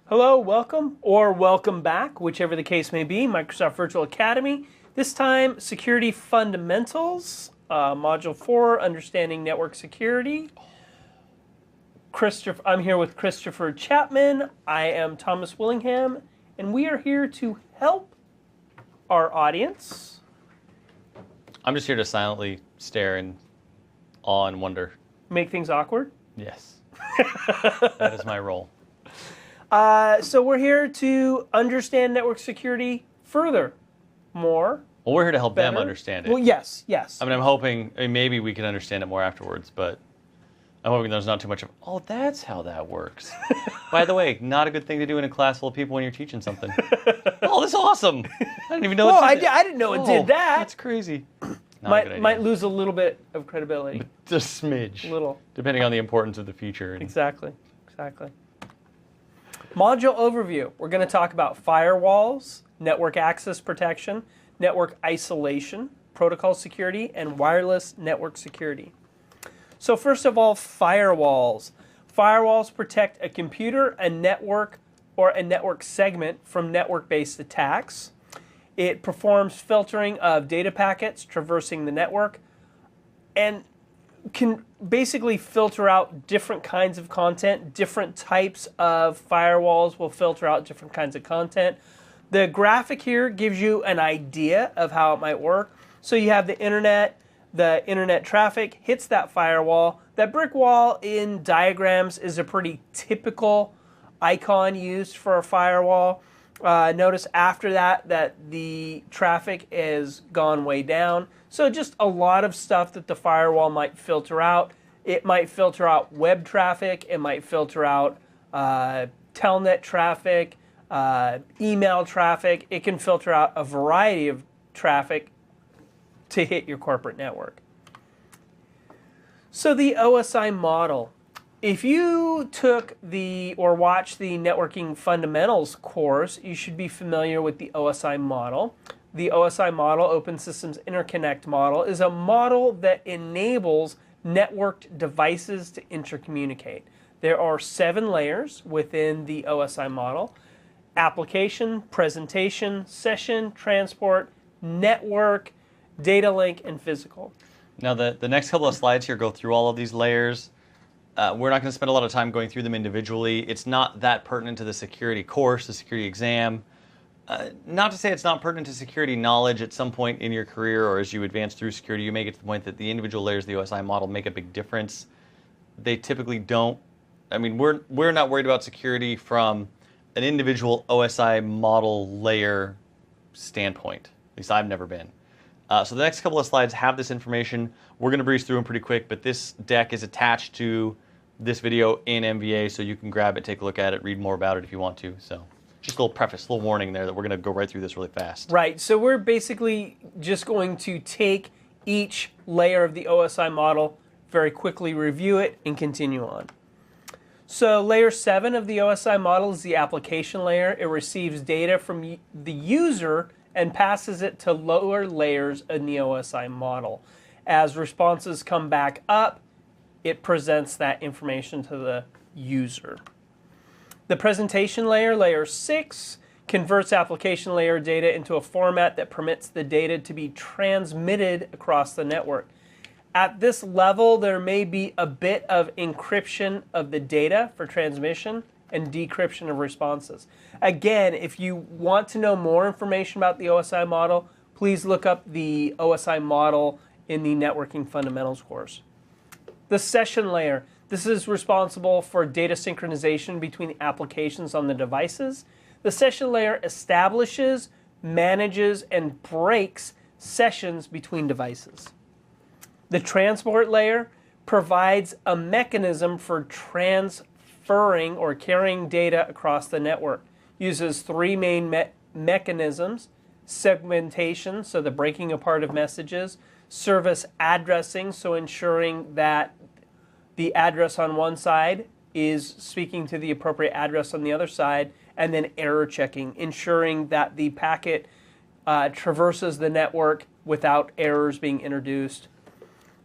Hello, welcome, or welcome back, whichever the case may be, Microsoft Virtual Academy. This time, Security Fundamentals, Module 4, Understanding Network Security. I'm here with Christopher Chapman. I am Thomas Willingham, and we are here to help our audience. I'm just here to silently stare in awe and wonder. Make things awkward? Yes. That is my role. So we're here to understand network security further, more. Well, we're here to help them Better? understand it. Well, yes. I mean, I'm hoping maybe we can understand it more afterwards, but I'm hoping there's not too much of, oh, that's how that works. By the way, not a good thing to do in a class full of people when you're teaching something. Oh, that's awesome. I didn't even know I it did didn't know it did that. That's crazy. Not a good idea. Might lose a little bit of credibility. Just a smidge. Little. Depending on the importance of the feature. Exactly. Module overview. We're going to talk about firewalls, network access protection, network isolation, protocol security, and wireless network security. So first of all, firewalls. Firewalls protect a computer, a network, or a network segment from network-based attacks. It performs filtering of data packets traversing the network and can basically filter out different kinds of content. Different types of firewalls will filter out different kinds of content. The graphic here gives you an idea of how it might work. So you have the internet traffic hits that firewall. That brick wall in diagrams is a pretty typical icon used for a firewall. Notice after that the traffic is gone way down. So just a lot of stuff that the firewall might filter out. It might filter out web traffic. It might filter out telnet traffic, email traffic. It can filter out a variety of traffic to hit your corporate network. So the OSI model. If you took or watched the Networking Fundamentals course, you should be familiar with the OSI model. The OSI model, Open Systems Interconnect model, is a model that enables networked devices to intercommunicate. There are 7 layers within the OSI model: application, presentation, session, transport, network, data link, and physical. Now, the next couple of slides here go through all of these layers. We're not going to spend a lot of time going through them individually. It's not that pertinent to the security course, the security exam. Not to say it's not pertinent to security knowledge. At some point in your career or as you advance through security, you may get to the point that the individual layers of the OSI model make a big difference. They typically don't. I mean, we're not worried about security from an individual OSI model layer standpoint. At least I've never been. So the next couple of slides have this information. We're going to breeze through them pretty quick, but this deck is attached to this video in MVA, so you can grab it, take a look at it, read more about it if you want to. So just a little preface, a little warning there that we're going to go right through this really fast. Right, so we're basically just going to take each layer of the OSI model, very quickly review it, and continue on. So layer 7 of the OSI model is the application layer. It receives data from the user and passes it to lower layers in the OSI model. As responses come back up, it presents that information to the user. The presentation layer, layer 6, converts application layer data into a format that permits the data to be transmitted across the network. At this level, there may be a bit of encryption of the data for transmission and decryption of responses. Again, if you want to know more information about the OSI model, please look up the OSI model in the Networking Fundamentals course. The session layer. This is responsible for data synchronization between the applications on the devices. The session layer establishes, manages, and breaks sessions between devices. The transport layer provides a mechanism for transferring or carrying data across the network. Uses 3 main mechanisms: segmentation, so the breaking apart of messages; service addressing, so ensuring that the address on one side is speaking to the appropriate address on the other side; and then error checking, ensuring that the packet traverses the network without errors being introduced.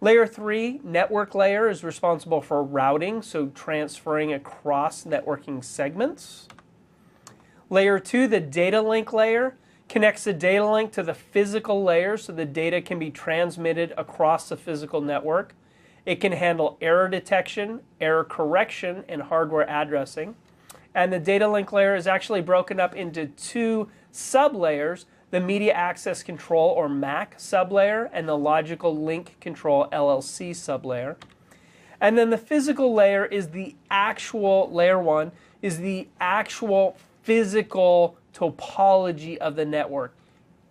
Layer 3, network layer, is responsible for routing, so transferring across networking segments. Layer 2, the data link layer, connects the data link to the physical layer so the data can be transmitted across the physical network. It can handle error detection, error correction, and hardware addressing. And the data link layer is actually broken up into 2 sublayers, the Media Access Control or MAC sublayer and the Logical Link Control LLC sublayer. And then the physical layer is the actual, layer 1, is the actual physical topology of the network.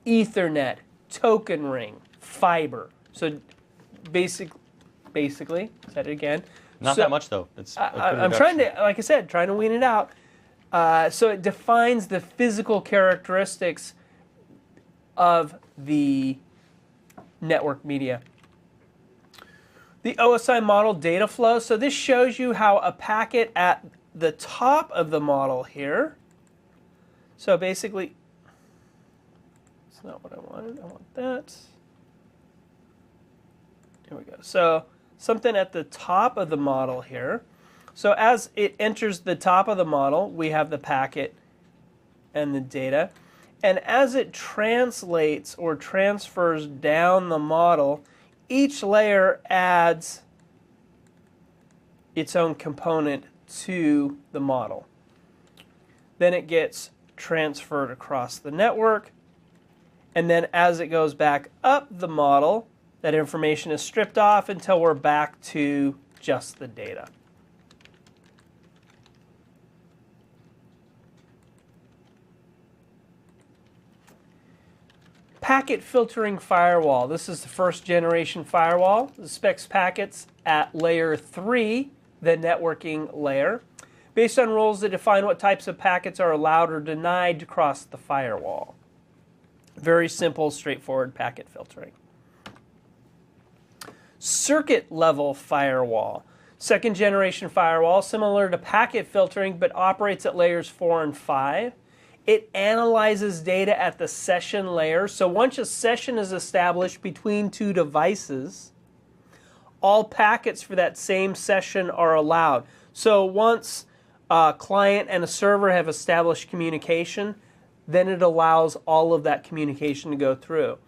Ethernet, token ring, fiber. So basically, said it again. Not that much though. It's I'm trying to, like I said, trying to wean it out. So it defines the physical characteristics of the network media. The OSI model data flow. So this shows you how a packet at the top of the model here. So basically, it's not what I wanted. I want that. Here we go. So something at the top of the model here. So as it enters the top of the model, we have the packet and the data. And as it translates or transfers down the model, each layer adds its own component to the model. Then it gets transferred across the network. And then as it goes back up the model, that information is stripped off until we're back to just the data. Packet filtering firewall. This is the first generation firewall. It specs packets at layer 3, the networking layer, based on rules that define what types of packets are allowed or denied to cross the firewall. Very simple, straightforward packet filtering. Circuit level firewall. Second generation firewall, similar to packet filtering, but operates at layers 4 and 5. It analyzes data at the session layer. So once a session is established between 2 devices, all packets for that same session are allowed. So once a client and a server have established communication, then it allows all of that communication to go through.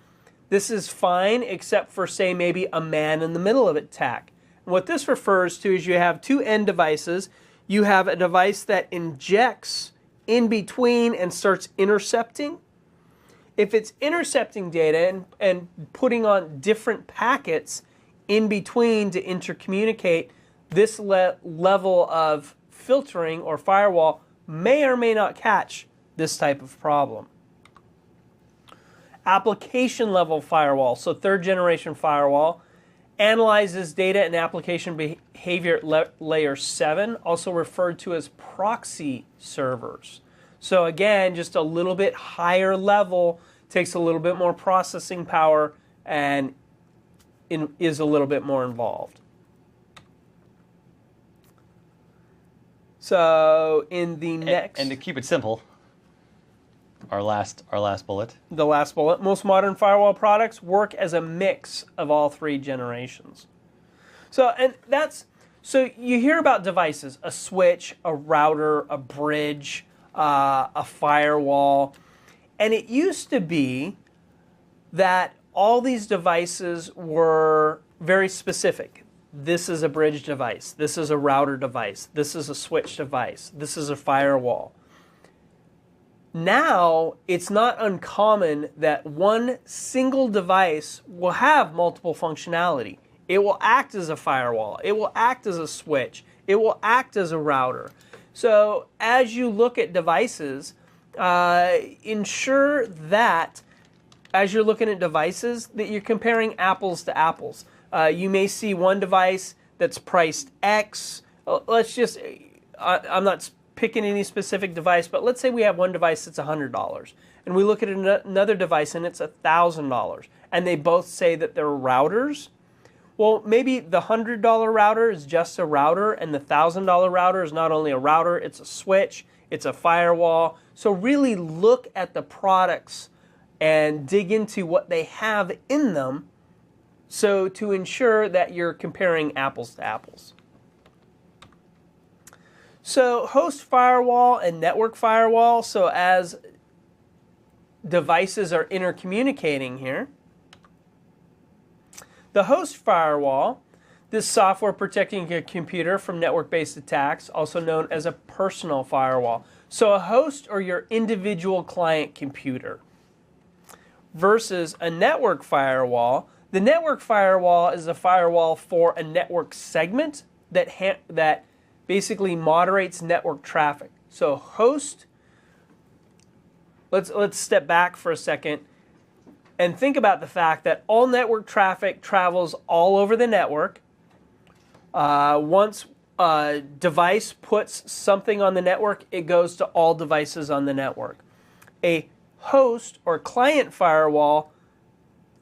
This is fine except for, say, maybe a man in the middle of attack. And what this refers to is you have 2 end devices. You have a device that injects in between and starts intercepting. If it's intercepting data and putting on different packets in between to intercommunicate, this level of filtering or firewall may or may not catch this type of problem. Application level firewall, so third generation firewall, analyzes data and application behavior at layer 7, also referred to as proxy servers. So again, just a little bit higher level, takes a little bit more processing power, and is a little bit more involved. So in the next... And to keep it simple, our last bullet. The last bullet. Most modern firewall products work as a mix of all 3 generations. So you hear about devices, a switch, a router, a bridge, a firewall. And it used to be that all these devices were very specific. This is a bridge device. This is a router device. This is a switch device. This is a firewall. Now, it's not uncommon that one single device will have multiple functionality. It will act as a firewall. It will act as a switch. It will act as a router. So as you look at devices, ensure that as you're looking at devices that you're comparing apples to apples. You may see one device that's priced X. I'm not picking any specific device, but let's say we have one device that's $100, and we look at another device and it's $1,000, and they both say that they're routers. Well, maybe the $100 router is just a router, and the $1,000 router is not only a router, it's a switch, it's a firewall. So really look at the products and dig into what they have in them, so to ensure that you're comparing apples to apples. So host firewall and network firewall, so as devices are intercommunicating here, the host firewall, this software protecting a computer from network-based attacks, also known as a personal firewall. So a host or your individual client computer. Versus a network firewall. The network firewall is a firewall for a network segment that basically moderates network traffic. So host, let's step back for a second and think about the fact that all network traffic travels all over the network. Once a device puts something on the network, it goes to all devices on the network. A host or client firewall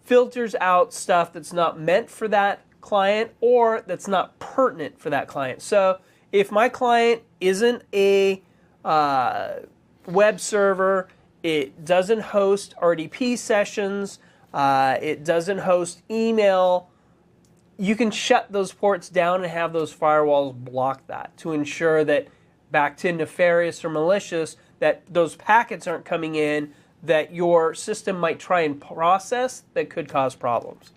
filters out stuff that's not meant for that client or that's not pertinent for that client. So if my client isn't a web server, it doesn't host RDP sessions, it doesn't host email, you can shut those ports down and have those firewalls block that to ensure that, back to nefarious or malicious, that those packets aren't coming in that your system might try and process that could cause problems.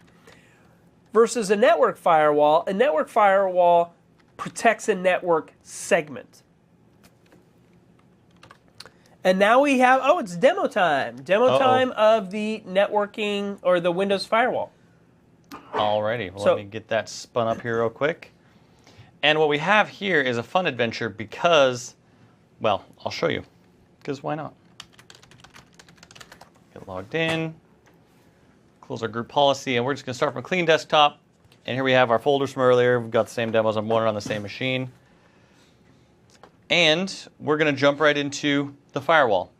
Versus a network firewall protects a network segment. And now we have, it's demo time. Demo time of the networking or the Windows firewall. Alrighty, well, let me get that spun up here real quick. And what we have here is a fun adventure because, well, I'll show you. Because why not? Get logged in, close our group policy, and we're just going to start from a clean desktop. And here we have our folders from earlier. We've got the same demos on one on the same machine. And we're going to jump right into the firewall.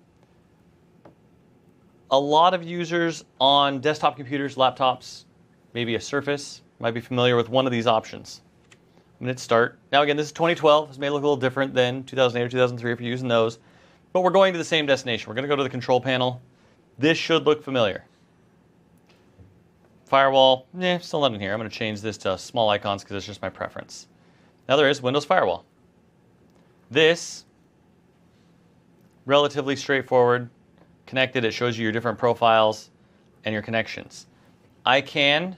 A lot of users on desktop computers, laptops, maybe a Surface, might be familiar with one of these options. I'm going to hit start. Now again, this is 2012. This may look a little different than 2008 or 2003 if you're using those. But we're going to the same destination. We're going to go to the control panel. This should look familiar. Firewall, still not in here. I'm going to change this to small icons because it's just my preference. Now there is Windows Firewall. This, relatively straightforward, connected. It shows you your different profiles and your connections. I can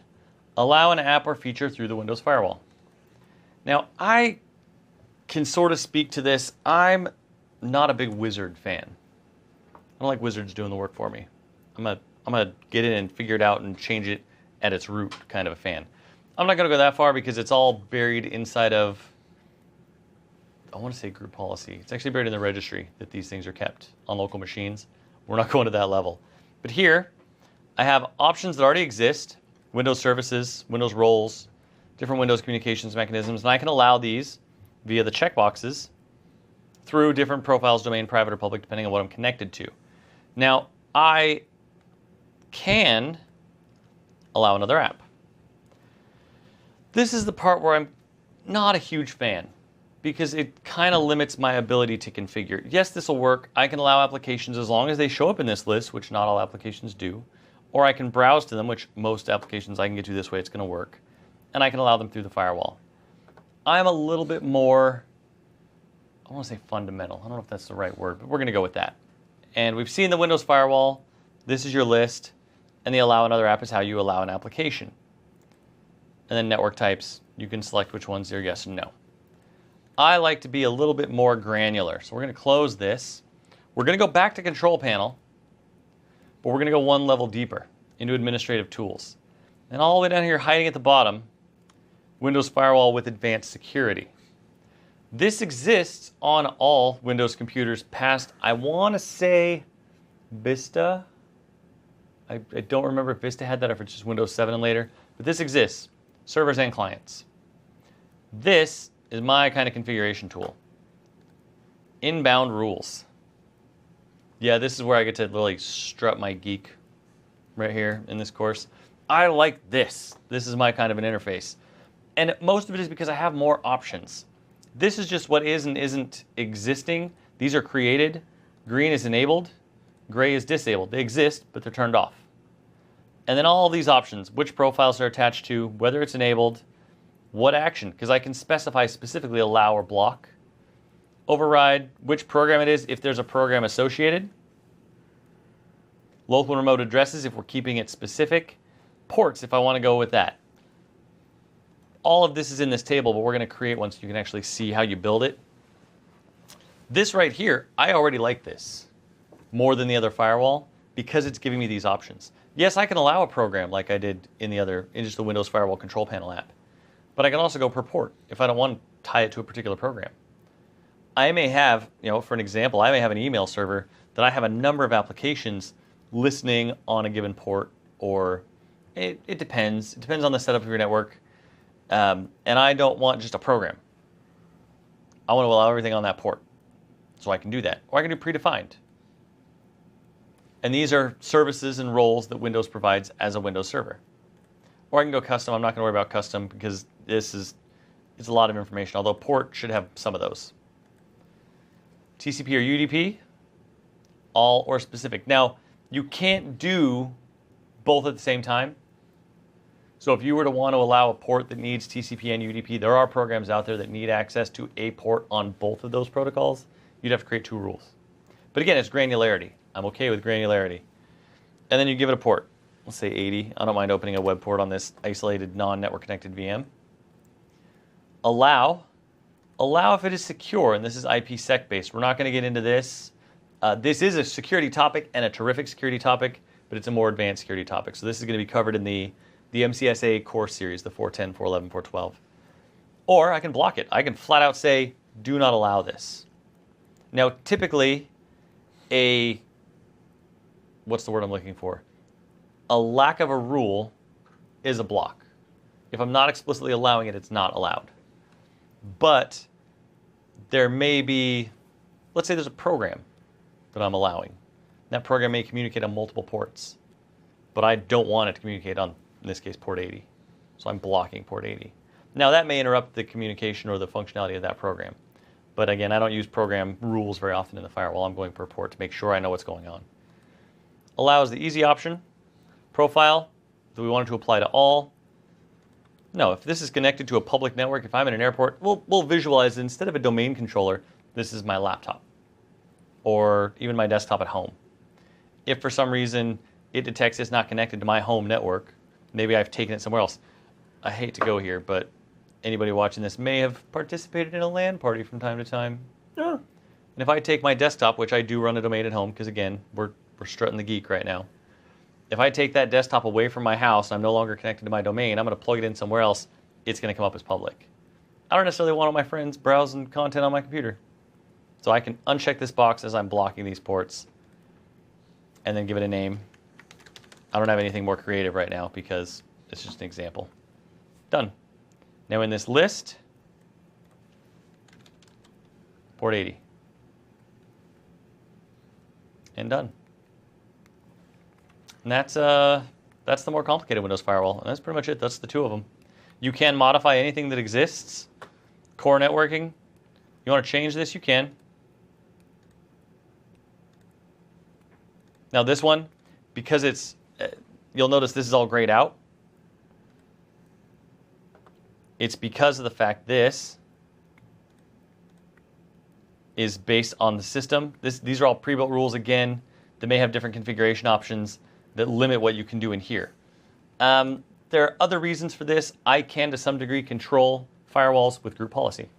allow an app or feature through the Windows Firewall. Now, I can sort of speak to this. I'm not a big wizard fan. I don't like wizards doing the work for me. I'm gonna get in and figure it out and change it at its root kind of a fan. I'm not gonna go that far because it's all buried inside of, I want to say group policy. It's actually buried in the registry that these things are kept on local machines. We're not going to that level. But here, I have options that already exist, Windows services, Windows roles, different Windows communications mechanisms, and I can allow these via the checkboxes through different profiles, domain, private or public, depending on what I'm connected to. Now, I can allow another app. This is the part where I'm not a huge fan because it kind of limits my ability to configure. Yes, this will work. I can allow applications as long as they show up in this list, which not all applications do, or I can browse to them, which most applications I can get to this way, it's going to work, and I can allow them through the firewall. I'm a little bit more, I want to say fundamental. I don't know if that's the right word, but we're going to go with that. And we've seen the Windows Firewall. This is your list, and the allow another app is how you allow an application. And then network types, you can select which ones are yes and no. I like to be a little bit more granular, so we're going to close this. We're going to go back to Control Panel, but we're going to go one level deeper into Administrative Tools. And all the way down here, hiding at the bottom, Windows Firewall with Advanced Security. This exists on all Windows computers past, I want to say, Vista. I don't remember if Vista had that or if it's just Windows 7 and later, but this exists, servers and clients. This is my kind of configuration tool. Inbound rules. Yeah, this is where I get to really strut my geek right here in this course. I like this. This is my kind of an interface. And most of it is because I have more options. This is just what is and isn't existing. These are created. Green is enabled. Gray is disabled. They exist, but they're turned off. And then all these options, which profiles are attached to, whether it's enabled, what action, because I can specify specifically allow or block, override which program it is if there's a program associated. Local remote addresses if we're keeping it specific. Ports if I want to go with that. All of this is in this table, but we're going to create one so you can actually see how you build it. This right here, I already like this more than the other firewall because it's giving me these options. Yes, I can allow a program like I did in just the Windows Firewall Control Panel app, but I can also go per port if I don't want to tie it to a particular program. I may have, for an example, I may have an email server that I have a number of applications listening on a given port, or it depends. It depends on the setup of your network. And I don't want just a program. I want to allow everything on that port. So I can do that. Or I can do predefined. And these are services and roles that Windows provides as a Windows server. Or I can go custom. I'm not going to worry about custom because it's a lot of information, although port should have some of those. TCP or UDP, all or specific. Now, you can't do both at the same time. So if you were to want to allow a port that needs TCP and UDP, there are programs out there that need access to a port on both of those protocols. You'd have to create 2 rules. But again, it's granularity. I'm okay with granularity. And then you give it a port. Let's say 80. I don't mind opening a web port on this isolated non-network connected VM. Allow if it is secure, and this is IPsec based. We're not going to get into this. This is a security topic and a terrific security topic, but it's a more advanced security topic. So this is going to be covered in the MCSA course series, the 410, 411, 412. Or I can block it. I can flat out say, do not allow this. Now, typically, what's the word I'm looking for? A lack of a rule is a block. If I'm not explicitly allowing it, it's not allowed. But there may be, let's say there's a program that I'm allowing. That program may communicate on multiple ports, but I don't want it to communicate on, in this case, port 80. So I'm blocking port 80. Now that may interrupt the communication or the functionality of that program. But again, I don't use program rules very often in the firewall. I'm going per port to make sure I know what's going on. Allow is the easy option. Profile, do we want it to apply to all? No, if this is connected to a public network, if I'm in an airport, we'll visualize instead of a domain controller, this is my laptop or even my desktop at home. If for some reason it detects it's not connected to my home network, maybe I've taken it somewhere else. I hate to go here, but anybody watching this may have participated in a LAN party from time to time. Yeah. And if I take my desktop, which I do run a domain at home, because again, we're strutting the geek right now. If I take that desktop away from my house and I'm no longer connected to my domain, I'm going to plug it in somewhere else, it's going to come up as public. I don't necessarily want all my friends browsing content on my computer. So I can uncheck this box as I'm blocking these ports and then give it a name. I don't have anything more creative right now because it's just an example. Done. Now in this list, port 80. And done. And that's the more complicated Windows firewall. And that's pretty much it. That's the 2 of them. You can modify anything that exists. Core networking. You want to change this? You can. Now this one, because it's, you'll notice this is all grayed out. It's because of the fact this is based on the system. These are all pre-built rules, again, that may have different configuration options that limit what you can do in here. There are other reasons for this. I can, to some degree, control firewalls with group policy.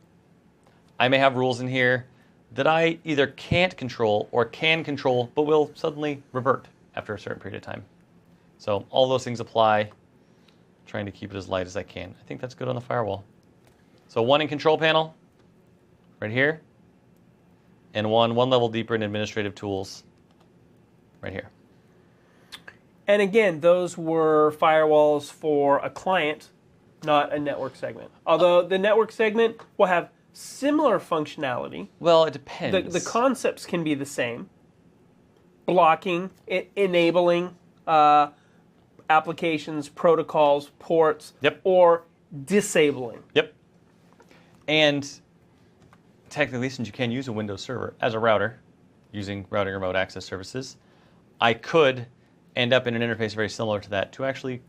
I may have rules in here that I either can't control or can control, but will suddenly revert after a certain period of time. So all those things apply. Trying to keep it as light as I can. I think that's good on the firewall. So 1 in control panel, right here, and one level deeper in administrative tools, right here. And again, those were firewalls for a client, not a network segment. Although the network segment will have similar functionality. Well, it depends. The concepts can be the same. Blocking, enabling applications, protocols, ports, Yep. or disabling. Yep. And technically, since you can use a Windows server as a router using routing remote access services, I could end up in an interface very similar to that to actually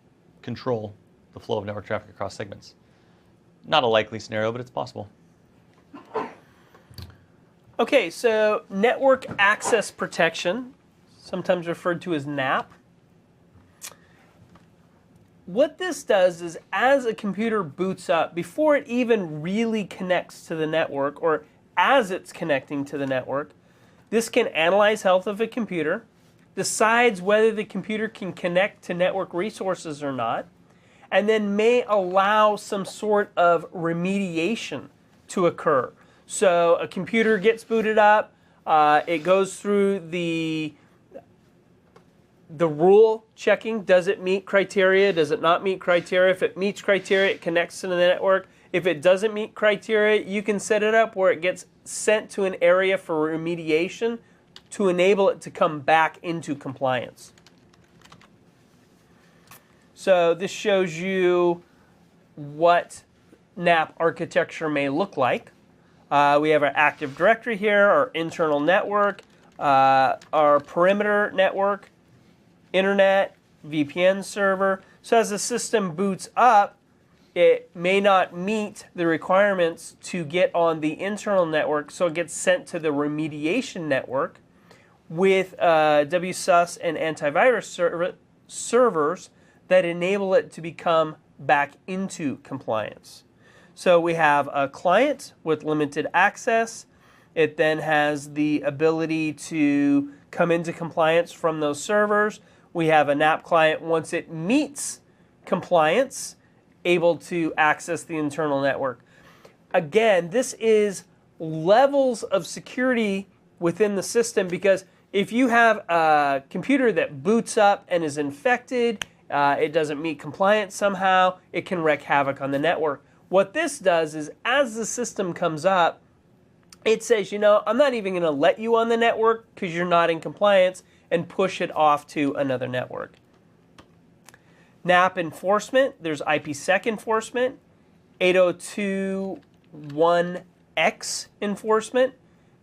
control the flow of network traffic across segments. Not a likely scenario, but it's possible. Okay, so network access protection, sometimes referred to as NAP. What this does is as a computer boots up, before it even really connects to the network, or as it's connecting to the network, this can analyze health of a computer, decides whether the computer can connect to network resources or not, and then may allow some sort of remediation to occur. So a computer gets booted up, it goes through the rule checking. Does it meet criteria? Does it not meet criteria? If it meets criteria, it connects to the network. If it doesn't meet criteria, you can set it up where it gets sent to an area for remediation to enable it to come back into compliance. So this shows you what NAP architecture may look like. We have our Active Directory here, our internal network, our perimeter network, internet, VPN server. So as the system boots up, it may not meet the requirements to get on the internal network, so it gets sent to the remediation network with WSUS and antivirus servers that enable it to become back into compliance. So we have a client with limited access. It then has the ability to come into compliance from those servers. We have a NAP client, once it meets compliance, able to access the internal network. Again, this is levels of security within the system, because if you have a computer that boots up and is infected, it doesn't meet compliance somehow, it can wreak havoc on the network. What this does is as the system comes up, it says, you know, I'm not even going to let you on the network because you're not in compliance, and push it off to another network. NAP enforcement, there's IPsec enforcement, 802.1x enforcement,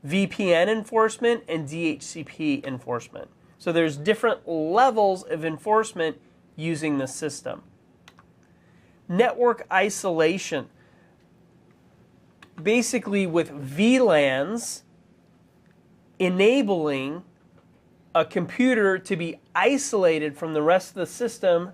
VPN enforcement, and DHCP enforcement. So there's different levels of enforcement using the system. Network isolation. Basically with VLANs enabling a computer to be isolated from the rest of the system,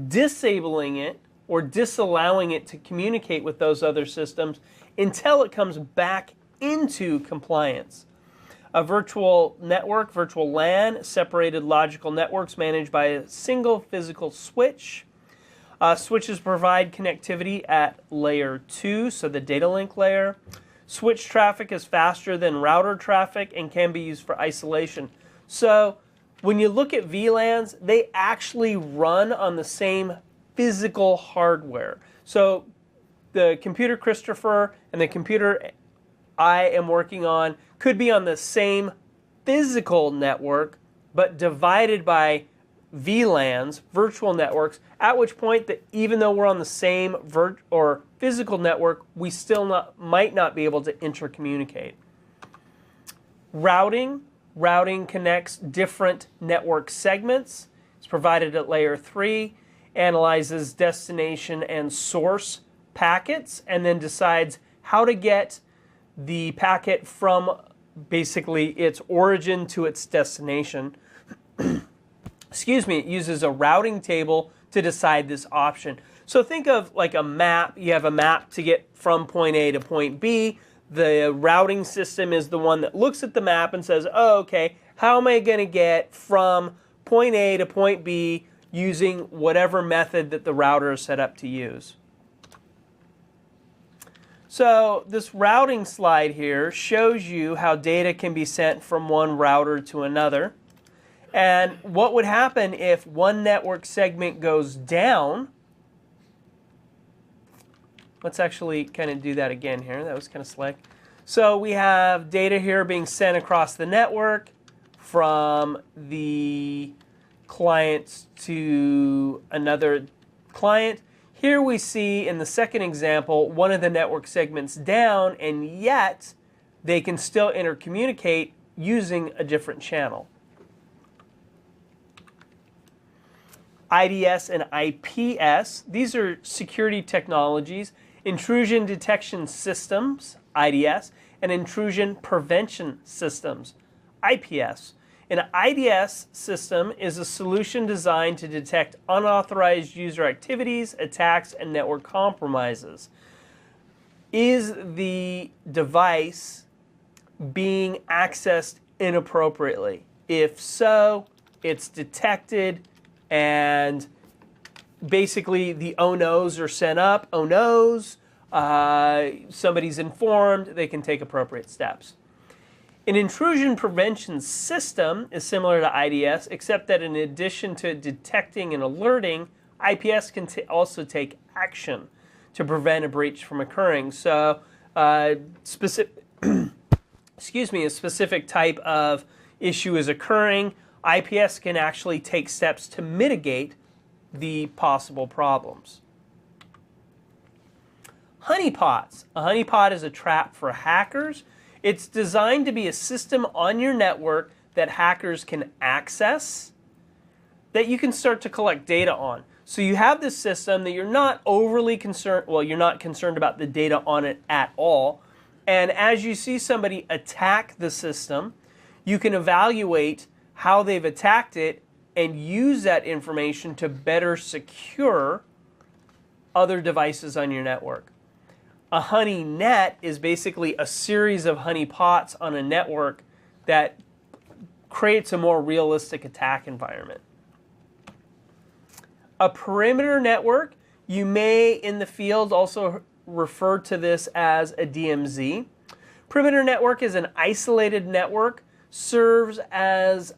disabling it or disallowing it to communicate with those other systems until it comes back into compliance. A virtual network, virtual LAN, separated logical networks managed by a single physical switch. Switches provide connectivity at layer 2, so the data link layer. Switch traffic is faster than router traffic and can be used for isolation. So when you look at VLANs, they actually run on the same physical hardware. So the computer Christopher and the computer I am working on could be on the same physical network, but divided by VLANs, virtual networks, at which point that even though we're on the same physical network, we still might not be able to intercommunicate. Routing connects different network segments. It's provided at layer 3, analyzes destination and source packets, and then decides how to get the packet from basically its origin to its destination. Excuse me, it uses a routing table to decide this option. So think of like a map. You have a map to get from point A to point B. The routing system is the one that looks at the map and says, oh, okay, how am I going to get from point A to point B using whatever method that the router is set up to use. So this routing slide here shows you how data can be sent from one router to another. And what would happen if one network segment goes down? Let's actually kind of do that again here. That was kind of slick. So we have data here being sent across the network from the client to another client. Here we see in the second example one of the network segments down, and yet they can still intercommunicate using a different channel. IDS and IPS, these are security technologies. Intrusion detection systems, IDS, and intrusion prevention systems, IPS. An IDS system is a solution designed to detect unauthorized user activities, attacks, and network compromises. Is the device being accessed inappropriately? If so, it's detected and basically the oh no's are sent up. Oh no's, somebody's informed, they can take appropriate steps. An intrusion prevention system is similar to IDS, except that in addition to detecting and alerting, IPS can also take action to prevent a breach from occurring. So, a specific type of issue is occurring, IPS can actually take steps to mitigate the possible problems. Honeypots. A honeypot is a trap for hackers. It's designed to be a system on your network that hackers can access, that you can start to collect data on. So you have this system that you're not overly concerned, well, you're not concerned about the data on it at all. And as you see somebody attack the system, you can evaluate how they've attacked it and use that information to better secure other devices on your network. A honey net is basically a series of honey pots on a network that creates a more realistic attack environment. A perimeter network, you may in the field also refer to this as a DMZ. Perimeter network is an isolated network, serves as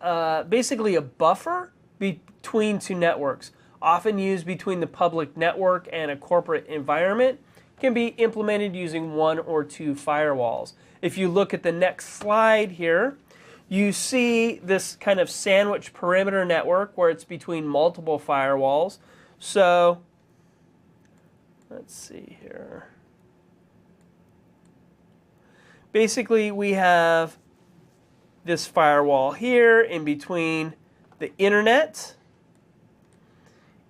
basically a buffer between two networks, often used between the public network and a corporate environment. Can be implemented using one or two firewalls. If you look at the next slide here, you see this kind of sandwich perimeter network where it's between multiple firewalls. So, let's see here. Basically, we have this firewall here in between the internet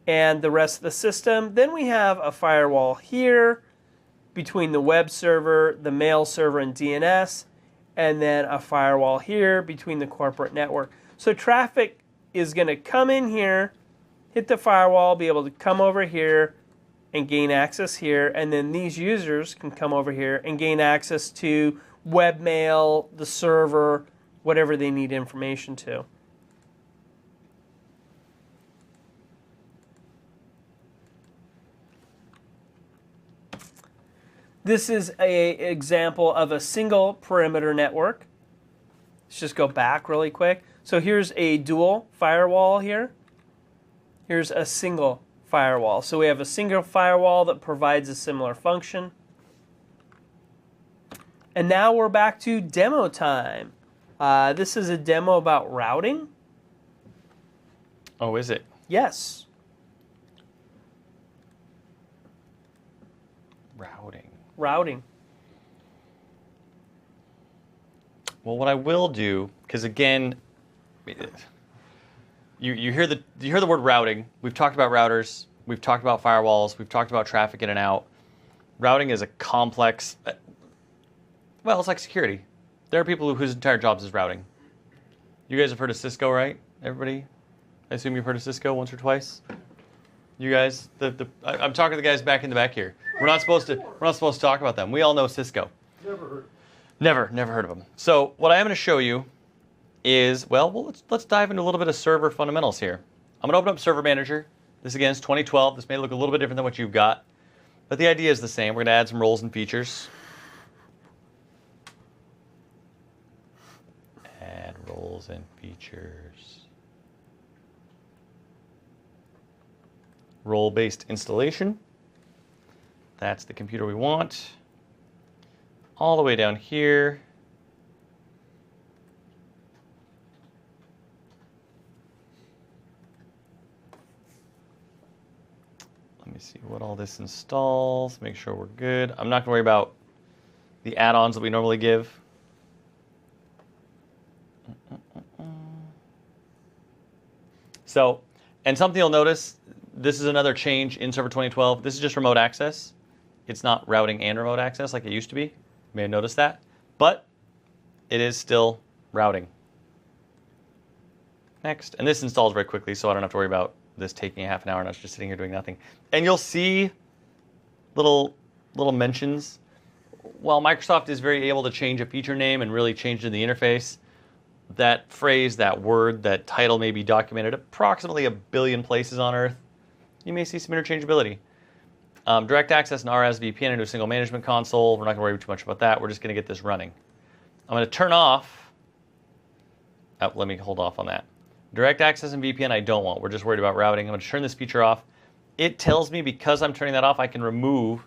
and the rest of the system. Then we have a firewall here between the web server, the mail server, and DNS, and then a firewall here between the corporate network. So traffic is going to come in here, hit the firewall, be able to come over here and gain access here, and then these users can come over here and gain access to webmail, the server, whatever they need information to. This is an example of a single perimeter network. Let's just go back really quick. So here's a dual firewall here. Here's a single firewall. So we have a single firewall that provides a similar function. And now we're back to demo time. This is a demo about routing. Oh, is it? Yes. Routing. Well, what I will do, because again, you hear the word routing. We've talked about routers. We've talked about firewalls. We've talked about traffic in and out. Routing is a complex. Well, it's like security. There are people whose entire jobs is routing. You guys have heard of Cisco, right? Everybody? I assume you've heard of Cisco once or twice. You guys, I'm talking to the guys back in the back here. We're not supposed to talk about them. We all know Cisco. Never heard. Never heard of them. So what I am going to show you is, well, let's dive into a little bit of server fundamentals here. I'm going to open up Server Manager. This again is 2012. This may look a little bit different than what you've got, but the idea is the same. We're going to add some roles and features. Add roles and features. Role-based installation. That's the computer we want. All the way down here. Let me see what all this installs. Make sure we're good. I'm not going to worry about the add-ons that we normally give. So, and something you'll notice, this is another change in Server 2012. This is just remote access. It's not routing and remote access like it used to be. You may have noticed that. but it is still routing. Next. And this installs very quickly, so I don't have to worry about this taking a half an hour and us just sitting here doing nothing. And you'll see little mentions. While Microsoft is very able to change a feature name and really change in the interface, that phrase, that word, that title may be documented approximately 1 billion places on Earth. You may see some interchangeability. Direct access and RAS VPN into a single management console. We're not going to worry too much about that. We're just going to get this running. I'm going to turn off. Oh, let me hold off on that. Direct access and VPN I don't want. We're just worried about routing. I'm going to turn this feature off. It tells me because I'm turning that off, I can remove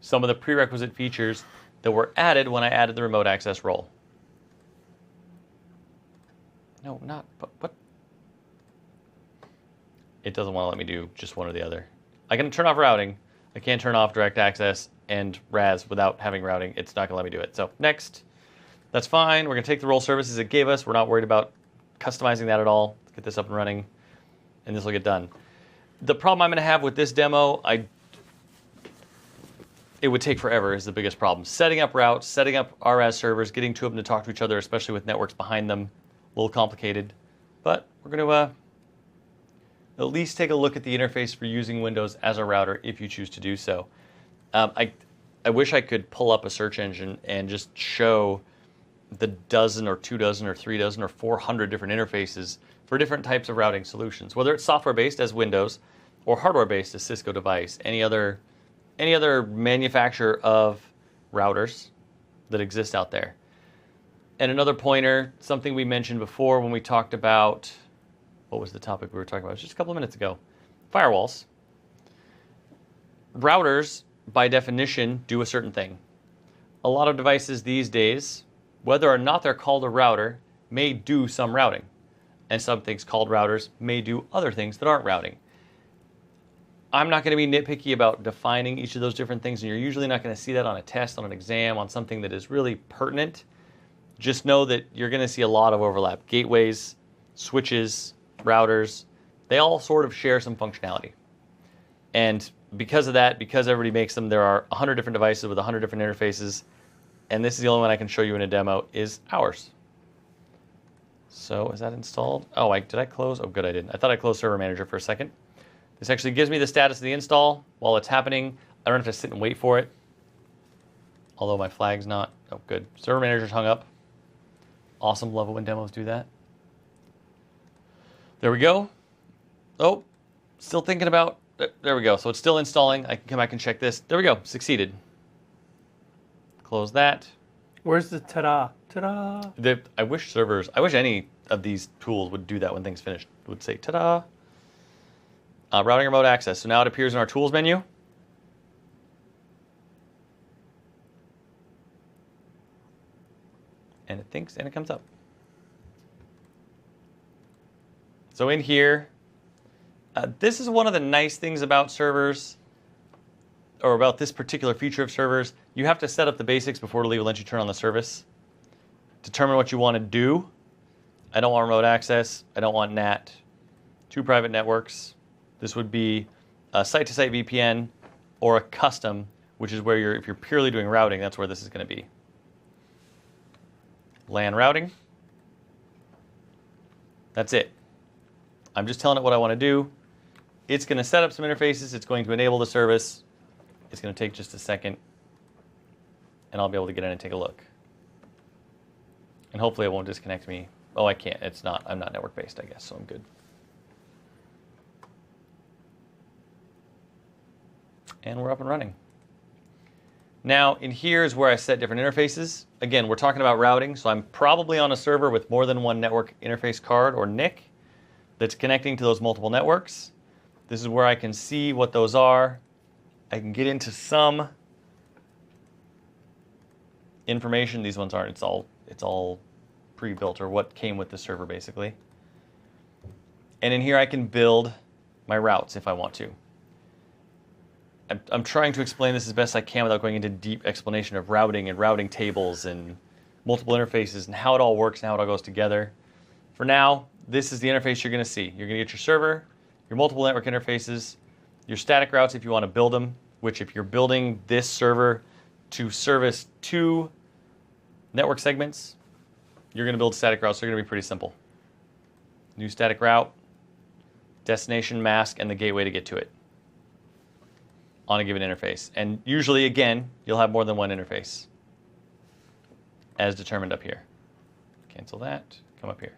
some of the prerequisite features that were added when I added the remote access role. No, not, but what? It doesn't want to let me do just one or the other. I can turn off routing. I can't turn off direct access and RAS without having routing. It's not going to let me do it. So next, that's fine. We're going to take the role services it gave us. We're not worried about customizing that at all. Let's get this up and running, and this will get done. The problem I'm going to have with this demo, it would take forever is the biggest problem. Setting up routes, setting up RAS servers, getting two of them to talk to each other, especially with networks behind them, a little complicated. But we're going to at least take a look at the interface for using Windows as a router if you choose to do so. I wish I could pull up a search engine and just show the dozen or 2 dozen or 3 dozen or 400 different interfaces for different types of routing solutions, whether it's software-based as Windows or hardware-based as Cisco device, any other manufacturer of routers that exist out there. And another pointer, something we mentioned before when we talked about, what was the topic we were talking about? It was just a couple of minutes ago. Firewalls. Routers, by definition, do a certain thing. A lot of devices these days, whether or not they're called a router, may do some routing. And some things called routers may do other things that aren't routing. I'm not going to be nitpicky about defining each of those different things, and you're usually not going to see that on a test, on an exam, on something that is really pertinent. Just know that you're going to see a lot of overlap. Gateways, switches, routers, they all sort of share some functionality. And because of that, because everybody makes them, there are 100 different devices with 100 different interfaces, and this is the only one I can show you in a demo, is ours. So is that installed? Oh, did I close? Oh, good, I didn't. I thought I closed Server Manager for a second. This actually gives me the status of the install while it's happening. I don't have to sit and wait for it, although my flag's not. Oh, good. Server Manager's hung up. Awesome, love it when demos do that. There we go. Oh, still thinking about, there we go. So it's still installing. I can come back and check this. There we go, succeeded. Close that. Where's the ta-da? Ta-da! I wish any of these tools would do that when things finished. It would say ta-da. Routing remote access. So now it appears in our tools menu. And it thinks, and it comes up. So in here, this is one of the nice things about servers, or about this particular feature of servers. You have to set up the basics before it'll even let you turn on the service. Determine what you want to do. I don't want remote access. I don't want NAT. 2 private networks. This would be a site-to-site VPN or a custom, which is where if you're purely doing routing, that's where this is going to be. LAN routing. That's it. I'm just telling it what I want to do. It's going to set up some interfaces. It's going to enable the service. It's going to take just a second, and I'll be able to get in and take a look. And hopefully it won't disconnect me. Oh, I can't. It's not. I'm not network-based, I guess, so I'm good. And we're up and running. Now, in here is where I set different interfaces. Again, we're talking about routing, so I'm probably on a server with more than one network interface card, or NIC, that's connecting to those multiple networks. This is where I can see what those are. I can get into some information. These ones aren't. It's all pre-built, or what came with the server, basically. And in here I can build my routes if I want to. I'm trying to explain this as best I can without going into deep explanation of routing and routing tables and multiple interfaces and how it all works and how it all goes together. For now, this is the interface you're going to see. You're going to get your server, your multiple network interfaces, your static routes if you want to build them, which if you're building this server to service 2 Network segments, you're going to build static routes. They're going to be pretty simple. New static route, destination, mask, and the gateway to get to it on a given interface. And usually, again, you'll have more than one interface as determined up here. Cancel that, come up here.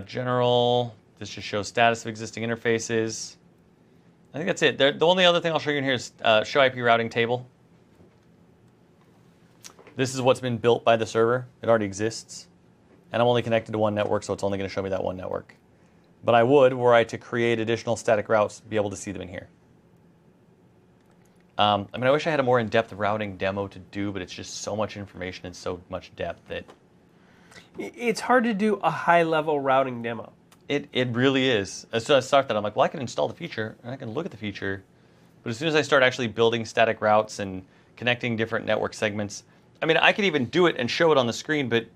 General, this just shows status of existing interfaces. I think that's it. The only other thing I'll show you in here is show IP routing table. This is what's been built by the server. It already exists. And I'm only connected to one network, so it's only going to show me that one network. But I would, were I to create additional static routes, be able to see them in here. I mean, I wish I had a more in-depth routing demo to do, but it's just so much information and so much depth that... It's hard to do a high-level routing demo. It really is. So I start that, I'm like, well, I can install the feature, and I can look at the feature. But as soon as I start actually building static routes and connecting different network segments, I mean, I could even do it and show it on the screen, but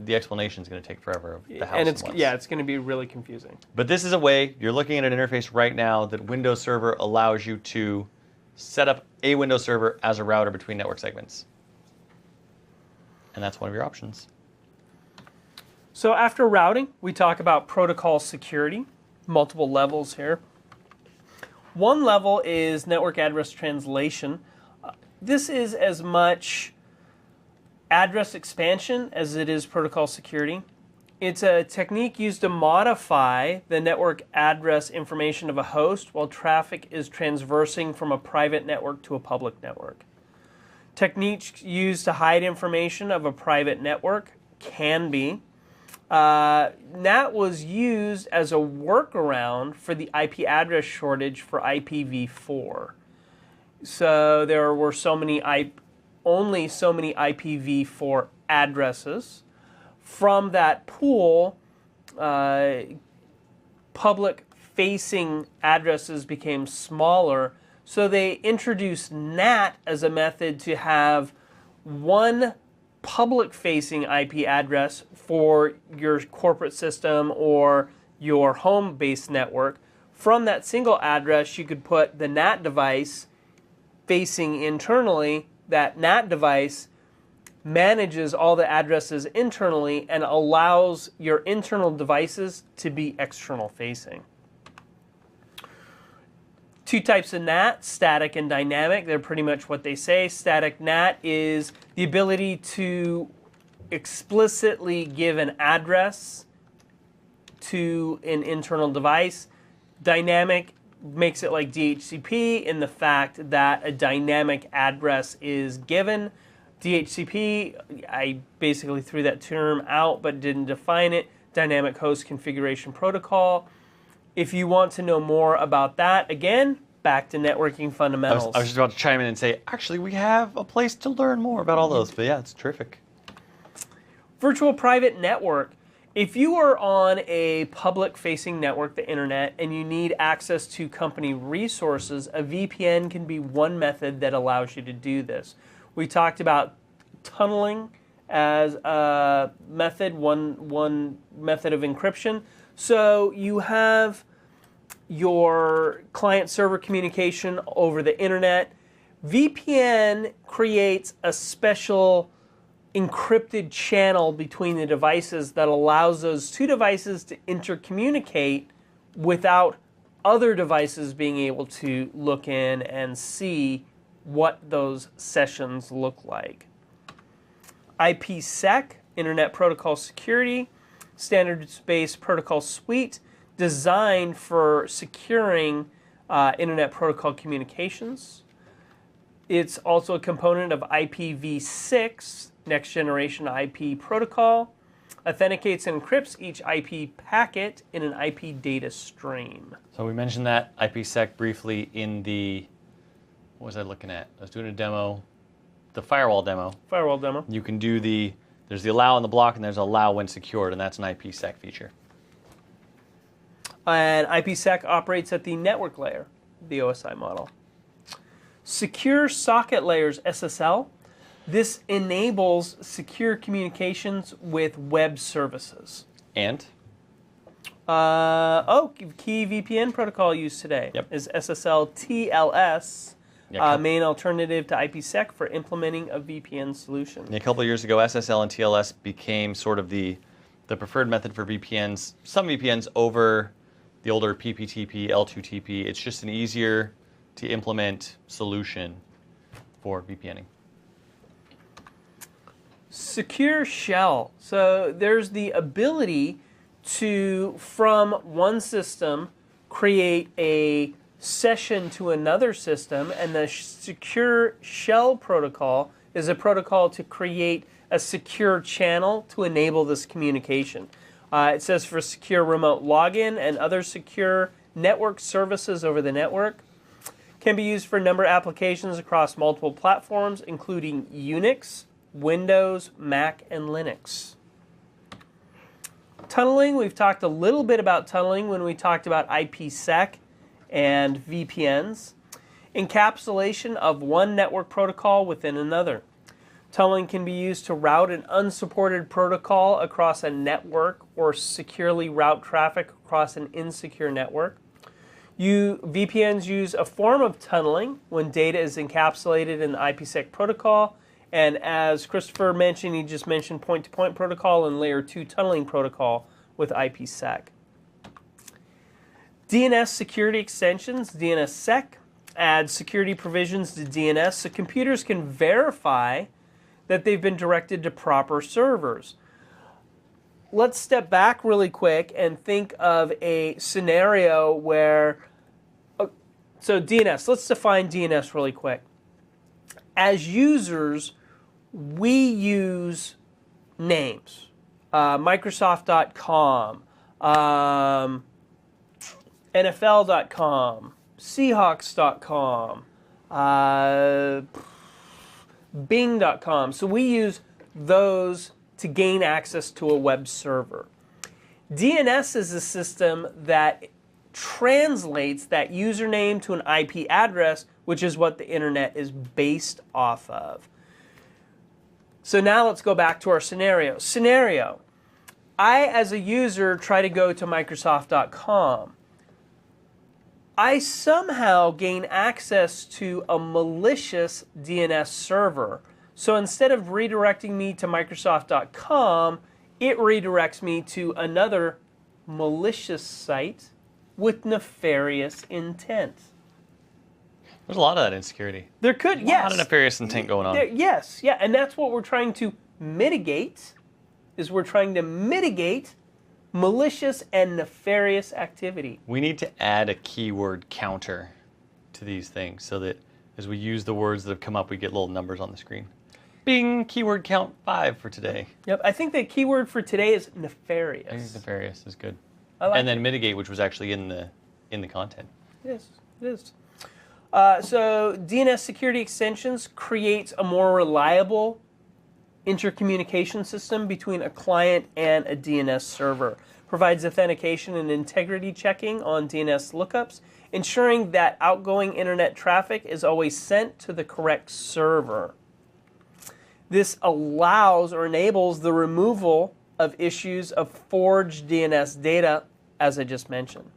the explanation is going to take forever of the house. And it's going to be really confusing. But this is a way, you're looking at an interface right now that Windows Server allows you to set up a Windows Server as a router between network segments. And that's one of your options. So after routing, we talk about protocol security, multiple levels here. One level is network address translation. This is as much address expansion as it is protocol security. It's a technique used to modify the network address information of a host while traffic is transversing from a private network to a public network. Techniques used to hide information of a private network can be. NAT was used as a workaround for the IP address shortage for IPv4. So there were only so many IPv4 addresses. From that pool, public-facing addresses became smaller, so they introduced NAT as a method to have one public-facing IP address for your corporate system or your home-based network. From that single address, you could put the NAT device facing internally. That NAT device manages all the addresses internally and allows your internal devices to be external facing. Two types of NAT, static and dynamic. They're pretty much what they say. Static NAT is the ability to explicitly give an address to an internal device. Dynamic makes it like DHCP in the fact that a dynamic address is given. DHCP, I basically threw that term out but didn't define it. Dynamic Host Configuration Protocol. If you want to know more about that, again, back to networking fundamentals. I was just about to chime in and say, actually, we have a place to learn more about all those. But yeah, it's terrific. Virtual private network. If you are on a public-facing network, the internet, and you need access to company resources, a VPN can be one method that allows you to do this. We talked about tunneling as a method, one method of encryption. So you have your client-server communication over the internet. VPN creates a special encrypted channel between the devices that allows those two devices to intercommunicate without other devices being able to look in and see what those sessions look like. IPsec, Internet Protocol Security, standards-based protocol suite designed for securing Internet Protocol communications. It's also a component of IPv6, Next Generation IP Protocol. Authenticates and encrypts each IP packet in an IP data stream. So we mentioned that IPsec briefly in the, what was I looking at? I was doing a demo, the firewall demo. Firewall demo. You can do there's the allow and the block, and there's allow when secured, and that's an IPsec feature. And IPsec operates at the network layer, the OSI model. Secure socket layers, SSL. This enables secure communications with web services. And? Key VPN protocol used today is SSL TLS. Yeah, main alternative to IPsec for implementing a VPN solution. A couple of years ago, SSL and TLS became sort of the preferred method for VPNs. Some VPNs over the older PPTP, L2TP. It's just an easier to implement solution for VPNing. Secure shell. So there's the ability to, from one system, create a session to another system, and the secure shell protocol is a protocol to create a secure channel to enable this communication. It says for secure remote login and other secure network services over the network. Can be used for a number of applications across multiple platforms, including Unix, Windows, Mac, and Linux. Tunneling, we've talked a little bit about tunneling when we talked about IPsec and VPNs. Encapsulation of one network protocol within another. Tunneling can be used to route an unsupported protocol across a network or securely route traffic across an insecure network. VPNs use a form of tunneling when data is encapsulated in the IPsec protocol. And as Christopher mentioned, he just mentioned point-to-point protocol and layer 2 tunneling protocol with IPsec. DNS security extensions, DNSSEC, adds security provisions to DNS so computers can verify that they've been directed to proper servers. Let's step back really quick and think of a scenario where, so DNS, let's define DNS really quick. As users, we use names, Microsoft.com, NFL.com, Seahawks.com, Bing.com. So we use those to gain access to a web server. DNS is a system that translates that username to an IP address, which is what the internet is based off of. So now let's go back to our scenario. Scenario, I as a user try to go to Microsoft.com. I somehow gain access to a malicious DNS server. So instead of redirecting me to Microsoft.com, it redirects me to another malicious site with nefarious intent. There's a lot of that insecurity. There could, A lot of nefarious intent going on. Yes, yeah, and that's what we're trying to mitigate, is we're trying to mitigate malicious and nefarious activity. We need to add a keyword counter to these things so that as we use the words that have come up, we get little numbers on the screen. Bing, keyword count 5 for today. Yep, I think the keyword for today is nefarious. I think nefarious is good. I like and then it. mitigate, which was actually in the content. It is. It is. So DNS security extensions creates a more reliable intercommunication system between a client and a DNS server. Provides authentication and integrity checking on DNS lookups, ensuring that outgoing internet traffic is always sent to the correct server. This allows or enables the removal of issues of forged DNS data, as I just mentioned.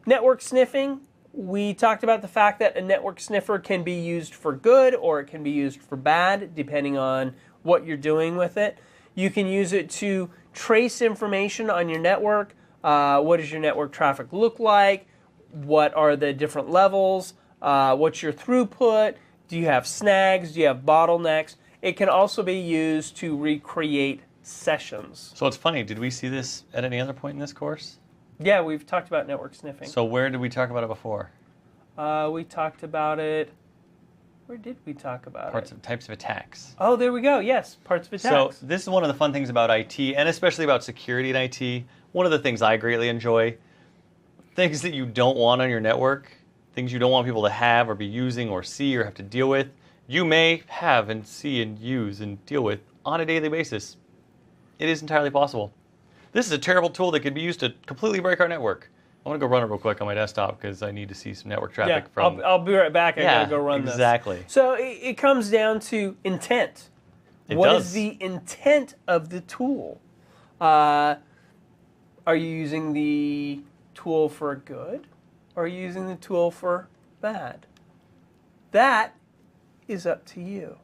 Network sniffing. We talked about the fact that a network sniffer can be used for good or it can be used for bad, depending on what you're doing with it. You can use it to trace information on your network. What does your network traffic look like? What are the different levels? What's your throughput? Do you have snags? Do you have bottlenecks? It can also be used to recreate sessions. So it's funny, did we see this at any other point in this course? Yeah, we've talked about network sniffing. So where did we talk about it before? We talked about it. Where did we talk about it? Types of attacks. Oh, there we go. Yes, parts of attacks. So this is one of the fun things about IT, and especially about security in IT. One of the things I greatly enjoy, things that you don't want on your network, things you don't want people to have or be using or see or have to deal with, you may have and see and use and deal with on a daily basis. It is entirely possible. This is a terrible tool that could be used to completely break our network. I want to go run it real quick on my desktop because I need to see some network traffic from... I'll be right back. I gotta go run this. Exactly. So it comes down to intent. What is the intent of the tool? Are you using the tool for good? Or are you using the tool for bad? That is up to you.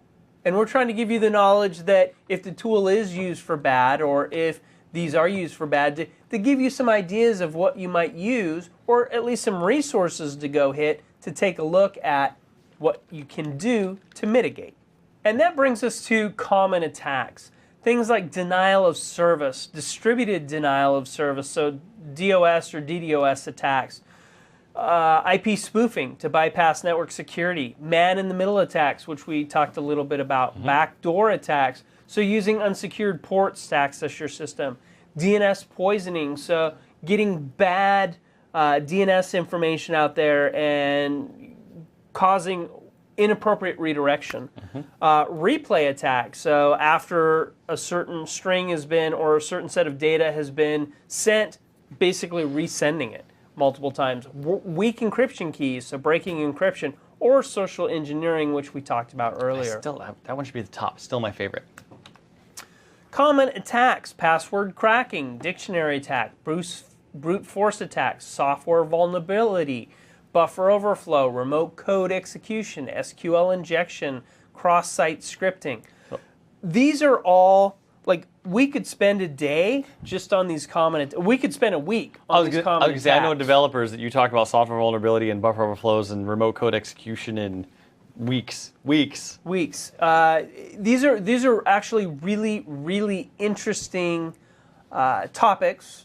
And we're trying to give you the knowledge that if the tool is used for bad, or if these are used for bad, to give you some ideas of what you might use, or at least some resources to go hit to take a look at what you can do to mitigate. And that brings us to common attacks. Things like denial of service, distributed denial of service, so DOS or DDoS attacks, IP spoofing to bypass network security, man-in-the-middle attacks, which we talked a little bit about, backdoor attacks, so using unsecured ports to access your system, DNS poisoning, so getting bad DNS information out there and causing inappropriate redirection. Replay attacks, so after a certain string has been, or a certain set of data has been sent, basically resending it multiple times. Weak encryption keys, so breaking encryption, or social engineering, which we talked about earlier. That one should be the top. Still my favorite. Common attacks, password cracking, dictionary attack, brute force attacks, software vulnerability, buffer overflow, remote code execution, SQL injection, cross-site scripting. These are all, like, we could spend a day just on these common, we could spend a week on these common attacks. I know developers that you talk about software vulnerability and buffer overflows and remote code execution in weeks. These are actually really, really interesting topics.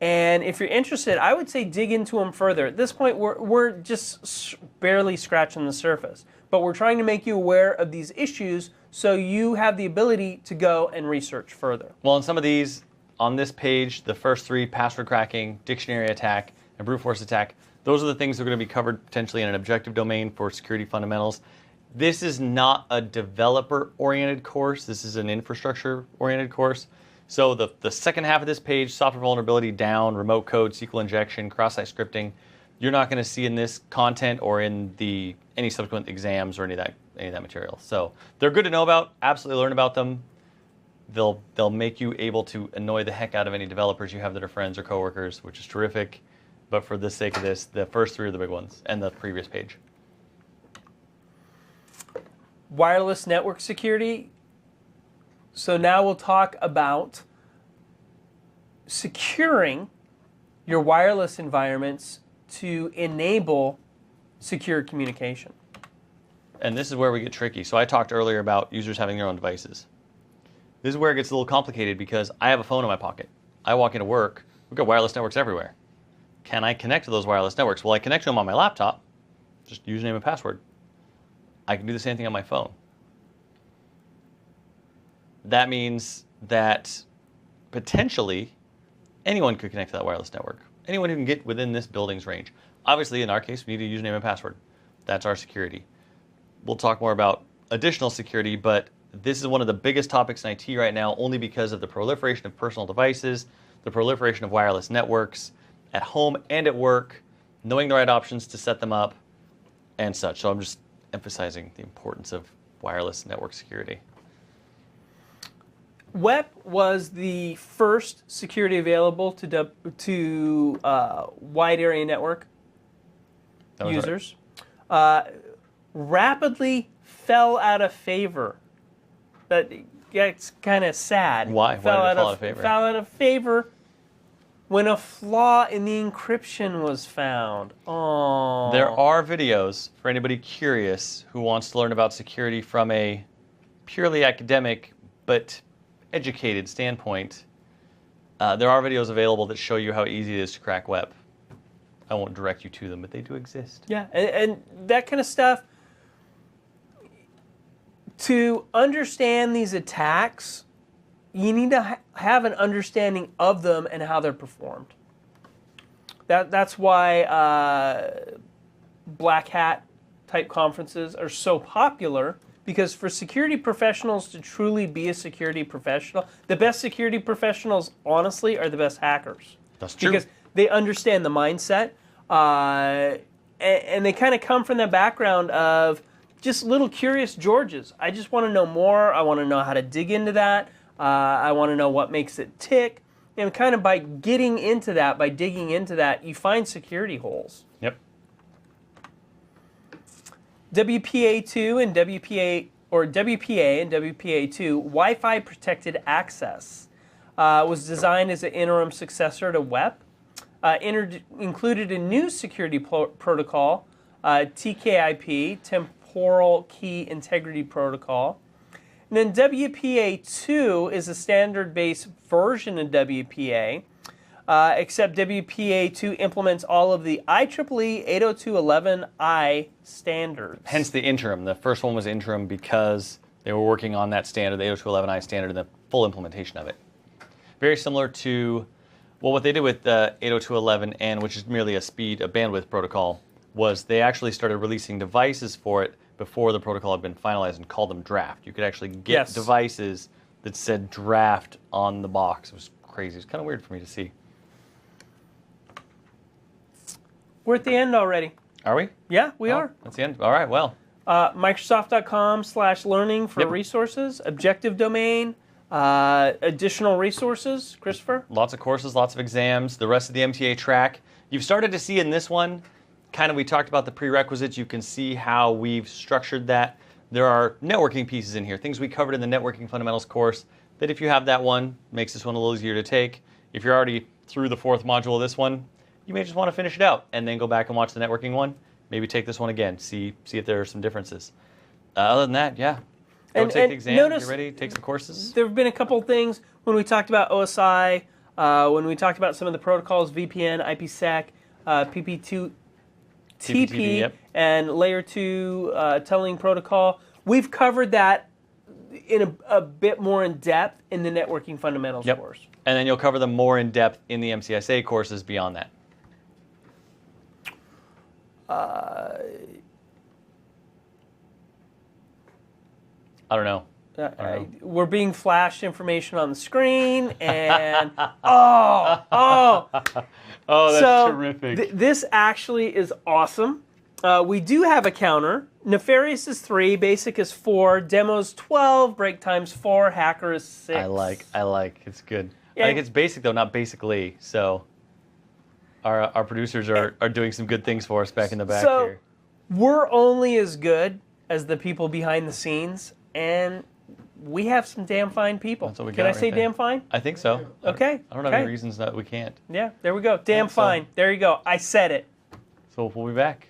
And if you're interested, I would say dig into them further. At this point, we're just barely scratching the surface. But we're trying to make you aware of these issues so you have the ability to go and research further. Well, in some of these, on this page, the first three, password cracking, dictionary attack, and brute force attack, those are the things that are going to be covered potentially in an objective domain for security fundamentals. This is not a developer-oriented course. This is an infrastructure-oriented course. So the second half of this page, software vulnerability down, remote code, SQL injection, cross-site scripting, you're not going to see in this content or in any subsequent exams or any of that material. So they're good to know about. Absolutely learn about them. They'll make you able to annoy the heck out of any developers you have that are friends or coworkers, which is terrific. But for the sake of this, the first three are the big ones, and the previous page. Wireless network security. So now we'll talk about securing your wireless environments to enable secure communication. And this is where we get tricky. So I talked earlier about users having their own devices. This is where it gets a little complicated because I have a phone in my pocket. I walk into work, we've got wireless networks everywhere. Can I connect to those wireless networks? Well, I connect to them on my laptop, just username and password. I can do the same thing on my phone. That means that potentially anyone could connect to that wireless network. Anyone who can get within this building's range. Obviously, in our case, we need a username and password. That's our security. We'll talk more about additional security, but this is one of the biggest topics in IT right now only because of the proliferation of personal devices, the proliferation of wireless networks at home and at work, knowing the right options to set them up, and such. So I'm just emphasizing the importance of wireless network security. WEP was the first security available to wide area network users. Right. Rapidly fell out of favor. That's kind of sad. Why? Why did it fall out of favor? Fell out of favor when a flaw in the encryption was found. Oh. There are videos for anybody curious who wants to learn about security from a purely academic but educated standpoint. There are videos available that show you how easy it is to crack WEP. I won't direct you to them, but they do exist. Yeah, and that kind of stuff. To understand these attacks, you need to have an understanding of them and how they're performed. That's why black hat type conferences are so popular, because for security professionals to truly be a security professional, the best security professionals, honestly, are the best hackers. That's true. Because they understand the mindset, and they kind of come from the background of just little curious Georges. I just want to know more. I want to know how to dig into that. I want to know what makes it tick. And kind of by getting into that, by digging into that, you find security holes. Yep. WPA2 and WPA and WPA2 Wi-Fi protected access was designed as an interim successor to WEP. Included a new security protocol, TKIP, Temporal Key Integrity Protocol. And then WPA2 is a standard-based version of WPA, except WPA2 implements all of the IEEE 802.11i standards. Hence the interim. The first one was interim because they were working on that standard, the 802.11i standard, and the full implementation of it. Very similar to what they did with the 802.11n, which is merely a bandwidth protocol, was they actually started releasing devices for it before the protocol had been finalized and called them draft. You could actually get devices that said draft on the box. It was crazy. It's kind of weird for me to see. We're at the end already. Are we? Yeah, we are. That's the end. All right, well. Microsoft.com/learning for resources, objective domain, additional resources. Christopher? Lots of courses, lots of exams, the rest of the MTA track. You've started to see in this one, we talked about the prerequisites. You can see how we've structured that. There are networking pieces in here, things we covered in the networking fundamentals course that if you have that one, makes this one a little easier to take. If you're already through the 4th module of this one, you may just want to finish it out and then go back and watch the networking one. Maybe take this one again, see if there are some differences. Other than that, yeah. Go take the exam, get ready, take some courses. There have been a couple of things when we talked about OSI, when we talked about some of the protocols, VPN, IPsec, PP2, TP, yep. and Layer 2 tunneling protocol. We've covered that in a bit more in depth in the networking fundamentals course. And then you'll cover them more in depth in the MCSA courses beyond that. I don't know. We're being flashed information on the screen, and oh, that's terrific. This actually is awesome. We do have a counter. Nefarious is 3, Basic is 4, Demos 12, Break Time's 4, Hacker is 6. I like. It's good. I think it's basic though, not basically. So our producers are doing some good things for us back in the back here. We're only as good as the people behind the scenes, and we have some damn fine people. That's what we Can got I say there. damn fine? I think so. Okay. I don't have any reasons that we can't. Yeah, there we go. Damn fine. There you go. I said it. So we'll be back.